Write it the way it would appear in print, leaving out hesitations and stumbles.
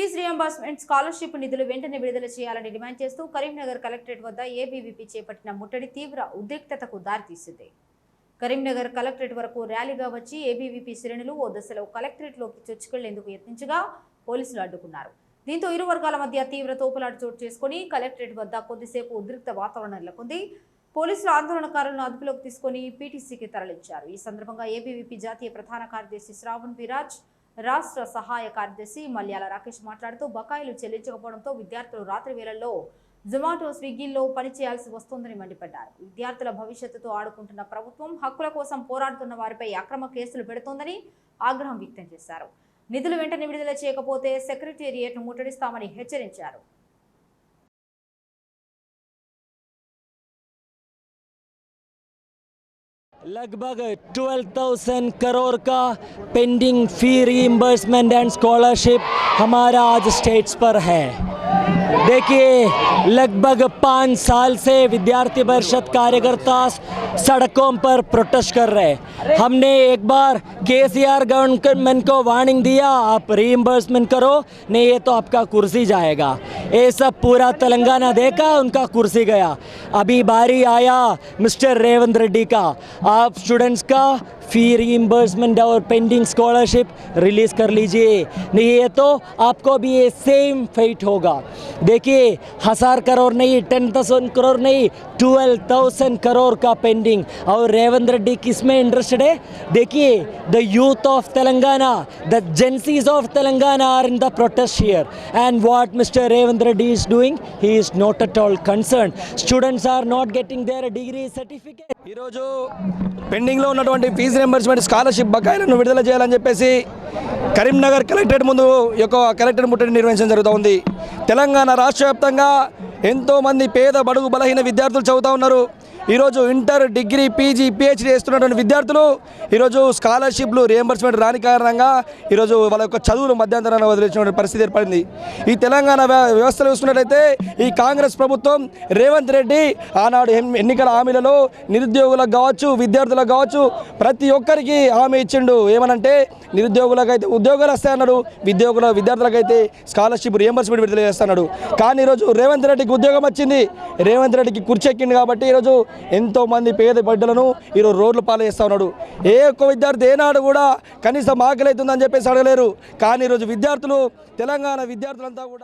Fee reimbursement scholarship నిధులు వెంటనే విడుదల చేయాలని డిమాండ్ చేస్తూ కరీంనగర్ కలెక్టరేట్ వద్ద ఏబీవీపీ చేపట్టిన ముట్టడి తీవ్ర ఉద్రిక్తతకు దారితీసింది. కరీంనగర్ కలెక్టరేట్ వరకు ర్యాలీగా వచ్చి ఏబీవీపీ శ్రేణులు ఓ దశలో కలెక్టరేట్లోకి చొచ్చుకెళ్లేందుకు యత్నించగా పోలీసులు అడ్డుకున్నారు. దీంతో ఇరు వర్గాల మధ్య తీవ్ర తోపులాట చోటు చేసుకుని కలెక్టరేట్ వద్ద కొద్దిసేపు ఉద్రిక్త వాతావరణం నెలకొంది. పోలీసులు ఆందోళనకారులను అదుపులోకి తీసుకుని పీటీసీకి తరలించారు. ఈ సందర్భంగా ఏబీవీపీ జాతీయ ప్రధాన కార్యదర్శి శ్రావణ్ విరాజ్, రాష్ట్ర సహాయ కార్యదర్శి మల్యాల రాకేష్ మాట్లాడుతూ బకాయిలు చెల్లించకపోవడంతో విద్యార్థులు రాత్రి వేళల్లో జొమాటో, స్విగ్గీల్లో పనిచేయాల్సి వస్తోందని మండిపడ్డారు. విద్యార్థుల భవిష్యత్తుతో ఆడుకుంటున్న ప్రభుత్వం హక్కుల కోసం పోరాడుతున్న వారిపై అక్రమ కేసులు పెడుతోందని ఆగ్రహం వ్యక్తం చేశారు. నిధులు వెంటనే విడుదల చేయకపోతే సెక్రటేరియట్ను ముట్టడిస్తామని హెచ్చరించారు. लगभग 12,000 करोड़ का pending fee reimbursement and scholarship हमारा आज स्टेट्स पर है। देखिए, लगभग 5 साल से विद्यार्थी परिषद कार्यकर्ता सड़कों पर प्रोटेस्ट कर रहे हैं। हमने एक बार केसीआर गवर्नमेंट को वार्निंग दिया, आप रीइंबर्समेंट करो, नहीं ये तो आपका कुर्सी जाएगा। ये सब पूरा तेलंगाना देखा, उनका कुर्सी गया। अभी बारी आया मिस्टर रेवंत रेड्डी का, आप स्टूडेंट्स का फी रीइंबर्समेंट और पेंडिंग स्कॉलरशिप रिलीज़ कर लीजिए, नहीं ये तो आपको भी ये सेम फेट होगा। देखिए, 1000 करोड़ नहीं, 10,000 करोड़ नहीं, 12,000 करोड़ का पेंडिंग। और रेवंत रेड्डी किस में इंटरेस्टेड है? देखिए, the youth of Telangana, the Gen Zs of Telangana are in the protest here, and what Mr. Revanth Reddy is doing, he is not at all concerned. Students are not getting their degree certificate. ఈరోజు పెండింగ్లో ఉన్నటువంటి fee reimbursement scholarship బకాయిలను విడుదల చేయాలని చెప్పేసి Karimnagar collectorate ముందు యొక్క collectorate ముట్టడి నిర్వహించడం జరుగుతూ తెలంగాణ రాష్ట్ర వ్యాప్తంగా ఎంతోమంది పేద బడుగు బలహీన విద్యార్థులు చదువుతూ ఉన్నారు. ఈరోజు ఇంటర్, డిగ్రీ, పీజీ, పిహెచ్డీ చేస్తున్నటువంటి విద్యార్థులు ఈరోజు స్కాలర్షిప్లు రియంబర్స్మెంట్ రాని కారణంగా ఈరోజు వాళ్ళ యొక్క చదువులు మధ్యంతరాన్ని వదిలించిన పరిస్థితి ఏర్పడింది. ఈ తెలంగాణ వ్యవస్థలో చూసుకున్నట్లయితే ఈ కాంగ్రెస్ ప్రభుత్వం రేవంత్ రెడ్డి ఆనాడు ఎన్నికల హామీలలో నిరుద్యోగులకు కావచ్చు, విద్యార్థులకు కావచ్చు, ప్రతి ఒక్కరికి హామీ ఇచ్చిండు. ఏమనంటే నిరుద్యోగులకైతే ఉద్యోగాలు వస్తాయన్నాడు, విద్యార్థులకైతే స్కాలర్షిప్ రియంబర్స్మెంట్ విడుదల చేస్తున్నాడు. కానీ ఈరోజు రేవంత్ రెడ్డికి ఉద్యోగం వచ్చింది, రేవంత్ రెడ్డికి కుర్చెక్కింది కాబట్టి ఈరోజు ఎంతోమంది పేద బిడ్డలను ఈరోజు రోడ్లు పాలు చేస్తూ ఉన్నాడు. ఏ ఒక్క విద్యార్థి ఏనాడు కూడా కనీసం ఆకలి అవుతుందని చెప్పేసి అడగలేరు. కానీ ఈరోజు విద్యార్థులు, తెలంగాణ విద్యార్థులంతా కూడా